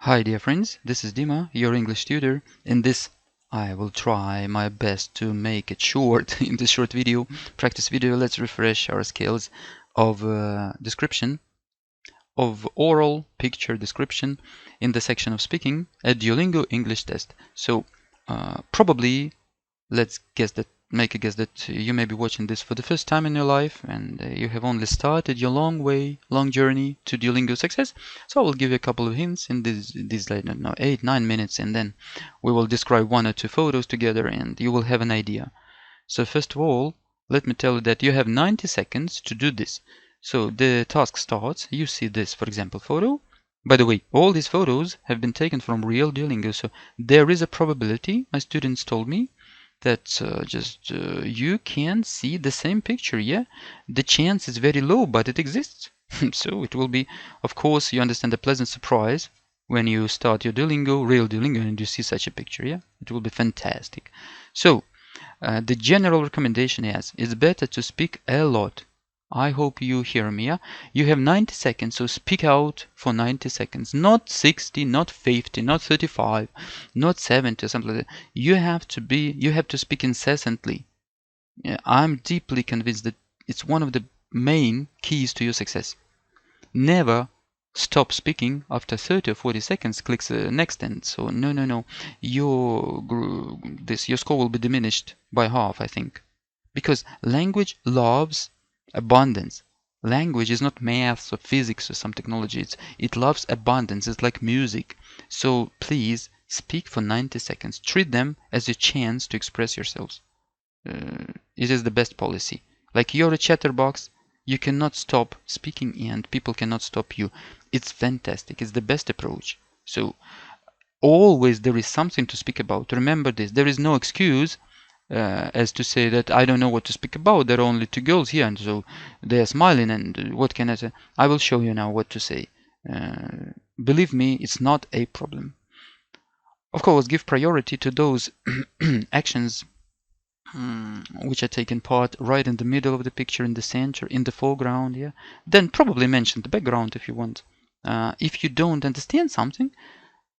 Hi dear friends, this is Dima, your English tutor. In this, I will try my best to make it short. In this short video, practice video, let's refresh our skills of description, of oral picture description in the section of speaking, a Duolingo English test. So probably let's make a guess that you may be watching this for the first time in your life and you have only started your long journey to Duolingo success. So I will give you a couple of hints in these like, no, 8-9 minutes, and then we will describe one or two photos together and you will have an idea. So first of all, let me tell you that you have 90 seconds to do this. So the task starts, you see this, for example, photo. By the way, all these photos have been taken from real Duolingo, so there is a probability, my students told me, that you can see the same picture. Yeah, the chance is very low, but it exists. So it will be, of course, you understand, a pleasant surprise when you start your Duolingo, real Duolingo, and you see such a picture. Yeah, it will be fantastic. So the general recommendation is it's better to speak a lot. I hope you hear me. Yeah? You have 90 seconds, so speak out for 90 seconds. Not 60, not 50, not 35, not 70, or something like that. You have to speak incessantly. Yeah, I'm deeply convinced that it's one of the main keys to your success. Never stop speaking after 30 or 40 seconds, clicks next, and so no. Your score will be diminished by half, I think. Because language loves abundance. Language is not math or physics or some technology. It loves abundance. It's like music. So please speak for 90 seconds. Treat them as a chance to express yourselves. It is the best policy. Like you're a chatterbox, you cannot stop speaking and people cannot stop you. It's fantastic. It's the best approach. So always there is something to speak about. Remember this. There is no excuse as to say that I don't know what to speak about. There are only two girls here, and so they are smiling, and what can I say? I will show you now what to say. Believe me, it's not a problem. Of course, give priority to those actions which are taking part right in the middle of the picture, in the center, in the foreground. Yeah. Then probably mention the background if you want. If you don't understand something,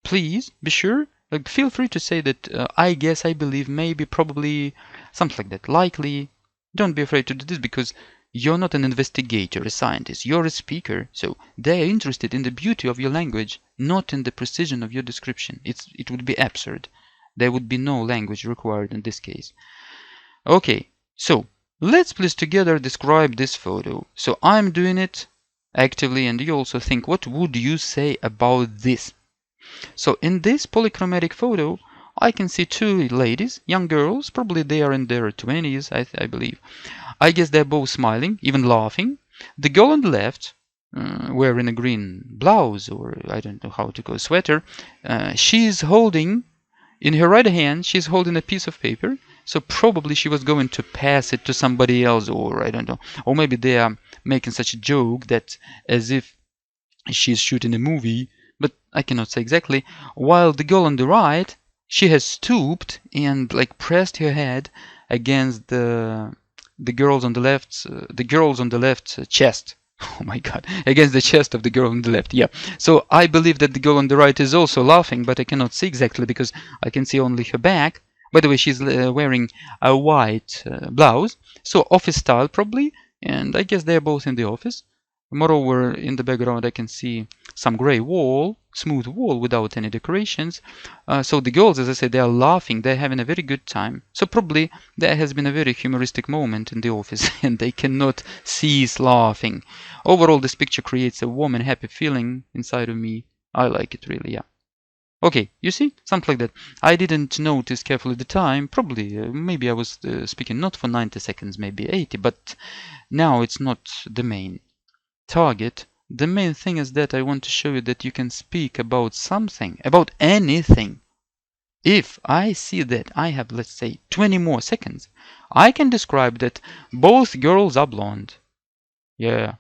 please be sure. Feel free to say that I guess, I believe, maybe, probably, something like that. Likely. Don't be afraid to do this because you're not an investigator, a scientist. You're a speaker. So they're interested in the beauty of your language, not in the precision of your description. It would be absurd. There would be no language required in this case. Okay, so let's please together describe this photo. So I'm doing it actively, and you also think, what would you say about this? So in this polychromatic photo, I can see two ladies, young girls, probably they are in their 20s, I believe. I guess they're both smiling, even laughing. The girl on the left, wearing a green blouse, or I don't know how to call, sweater, she's holding, in her right hand, she's holding a piece of paper. So probably she was going to pass it to somebody else, or I don't know. Or maybe they are making such a joke that as if she's shooting a movie, but I cannot say exactly. While the girl on the right, she has stooped and like pressed her head against the girls on the left chest. Oh my god, against the chest of the girl on the left. Yeah. So I believe that the girl on the right is also laughing, but I cannot see exactly because I can see only her back. By the way, she's wearing a white blouse, so office style probably, and I guess they're both in the office. Moreover, in the background I can see some gray wall, smooth wall without any decorations. So the girls, as I said, they are laughing, they're having a very good time. So probably there has been a very humoristic moment in the office and they cannot cease laughing. Overall, this picture creates a warm and happy feeling inside of me. I like it really, yeah. Okay, you see, something like that. I didn't notice carefully the time. Probably, maybe I was speaking not for 90 seconds, maybe 80, but now it's not the main target. The main thing is that I want to show you that you can speak about something, about anything. If I see that I have, let's say, 20 more seconds, I can describe that both girls are blonde. Yeah,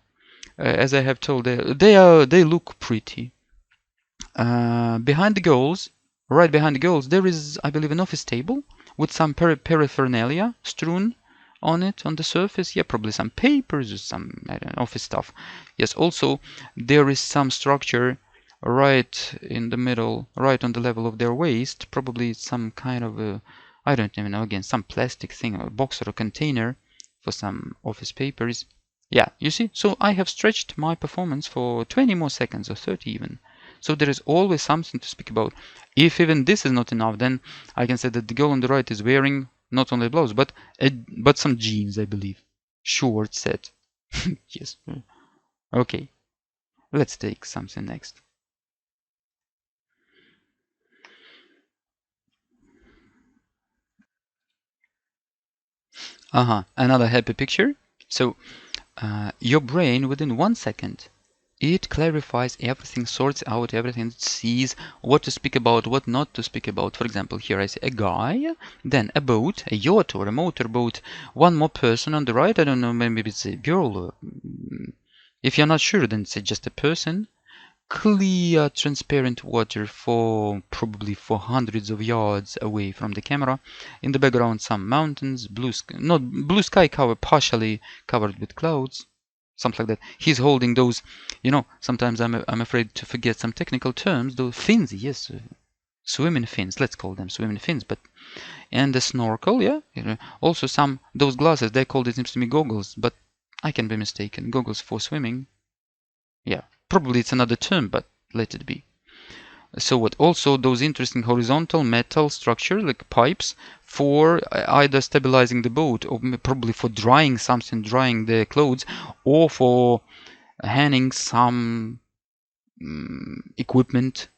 as I have told, they look pretty. Behind the girls, right behind the girls, there is, I believe, an office table with some paraphernalia strewn on it, on the surface. Yeah, probably some papers or some, I don't know, office stuff. Yes, also there is some structure right in the middle, right on the level of their waist. Probably some kind of a, I don't even know, again, some plastic thing, or box or a container for some office papers. Yeah, you see? So I have stretched my performance for 20 more seconds, or 30 even. So there is always something to speak about. If even this is not enough, then I can say that the girl on the right is wearing not only a blouse, but some jeans, I believe. Short set. Yes. Okay. Let's take something next. Another happy picture. So, your brain within 1 second, it clarifies everything, sorts out everything, it sees what to speak about, what not to speak about. For example, here I see a guy, then a boat, a yacht or a motorboat, one more person on the right. I don't know, maybe it's a girl. If you're not sure, then it's just a person. Clear, transparent water for probably for hundreds of yards away from the camera. In the background, some mountains, blue sky, not blue sky cover, partially covered with clouds, something like that. He's holding those, sometimes I'm afraid to forget some technical terms. Those fins, yes, swimming fins. Let's call them swimming fins. And the snorkel, yeah. Also some those glasses. They called it, seems to me, goggles, but I can be mistaken. Goggles for swimming. Yeah, probably it's another term, but let it be. So what? Also those interesting horizontal metal structure like pipes for either stabilizing the boat or probably for drying something, drying the clothes, or for hanging some equipment.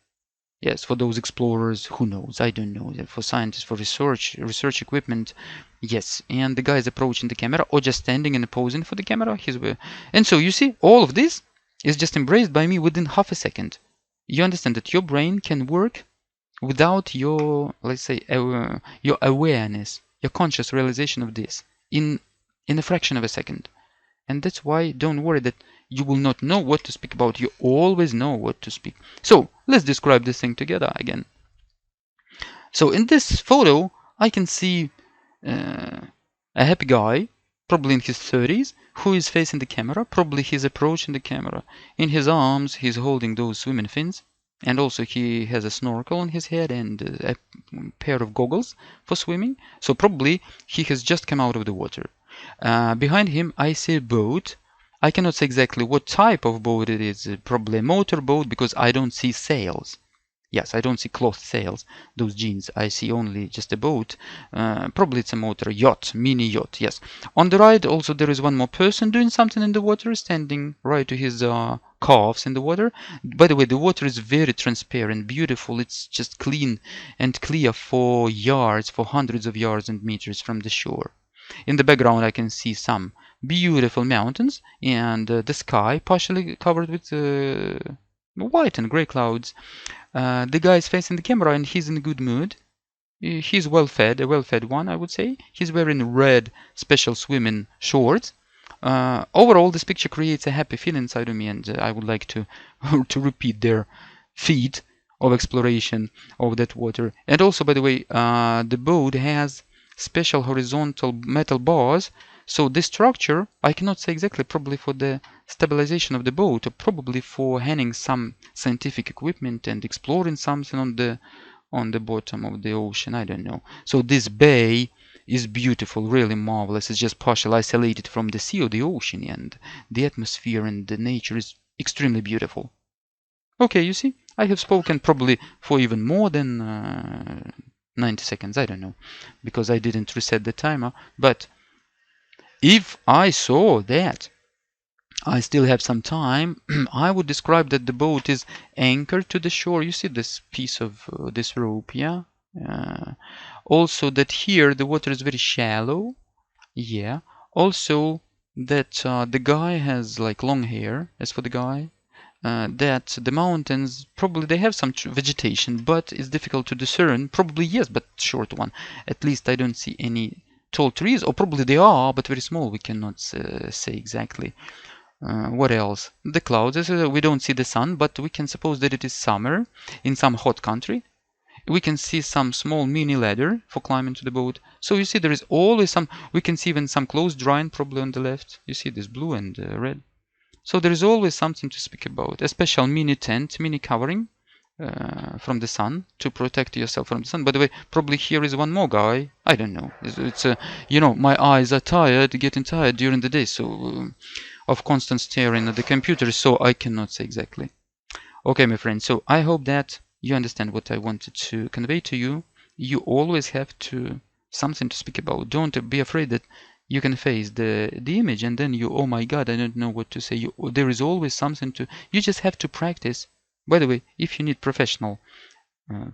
Yes, for those explorers, who knows? I don't know. For scientists, for research equipment. Yes, and the guy is approaching the camera or just standing and posing for the camera. And so you see, all of this is just embraced by me within half a second. You understand that your brain can work without your, let's say, your awareness, your conscious realization of this in a fraction of a second. And that's why don't worry that you will not know what to speak about. You always know what to speak. So let's describe this thing together again. So in this photo, I can see a happy guy, probably in his 30s, who is facing the camera. Probably he's approaching the camera. In his arms, he's holding those swimming fins. And also he has a snorkel on his head and a pair of goggles for swimming. So probably he has just come out of the water. Behind him, I see a boat. I cannot say exactly what type of boat it is. Probably a motor boat because I don't see sails. Yes, I don't see cloth sails, those jeans. I see only just a boat. Probably it's a motor yacht, mini yacht, yes. On the right, also, there is one more person doing something in the water, standing right to his calves in the water. By the way, the water is very transparent, beautiful. It's just clean and clear for yards, for hundreds of yards and meters from the shore. In the background, I can see some beautiful mountains and the sky partially covered with white and gray clouds. The guy is facing the camera and he's in a good mood. He's well-fed, a well-fed one, I would say. He's wearing red special swimming shorts. Overall, this picture creates a happy feeling inside of me, and I would like to to repeat their feat of exploration of that water. And also, by the way, the boat has special horizontal metal bars. So this structure, I cannot say exactly, probably for the stabilization of the boat, or probably for hanging some scientific equipment and exploring something on the bottom of the ocean. I don't know. So this bay is beautiful, really marvelous. It's just partially isolated from the sea or the ocean, and the atmosphere and the nature is extremely beautiful. Okay, you see, I have spoken probably for even more than 90 seconds. I don't know, because I didn't reset the timer. But if I saw that I still have some time, I would describe that the boat is anchored to the shore. You see this piece of this rope, yeah? Also that here the water is very shallow, yeah. Also that the guy has like long hair, as for the guy. That the mountains, probably they have some vegetation, but it's difficult to discern. Probably yes, but short one. At least I don't see any tall trees, or probably they are, but very small. We cannot say exactly. What else? The clouds. We don't see the sun, but we can suppose that it is summer in some hot country. We can see some small mini ladder for climbing to the boat. So you see there is always some, we can see even some clothes drying probably on the left. You see this blue and red. So there is always something to speak about. A special mini tent, mini covering from the sun to protect yourself from the sun. By the way, probably here is one more guy. I don't know. It's you know, my eyes are tired, getting tired during the day, so of constant staring at the computer, so I cannot say exactly. Okay, my friend. So I hope that you understand what I wanted to convey to you. You always have to something to speak about. Don't be afraid that you can face the image and then you, oh my God, I don't know what to say. There is always something to. You just have to practice. By the way, if you need professional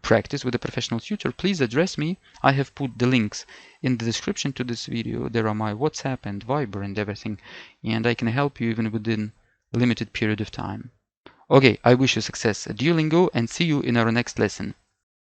practice with a professional tutor, please address me. I have put the links in the description to this video. There are my WhatsApp and Viber and everything, and I can help you even within a limited period of time. Okay, I wish you success at Duolingo and see you in our next lesson.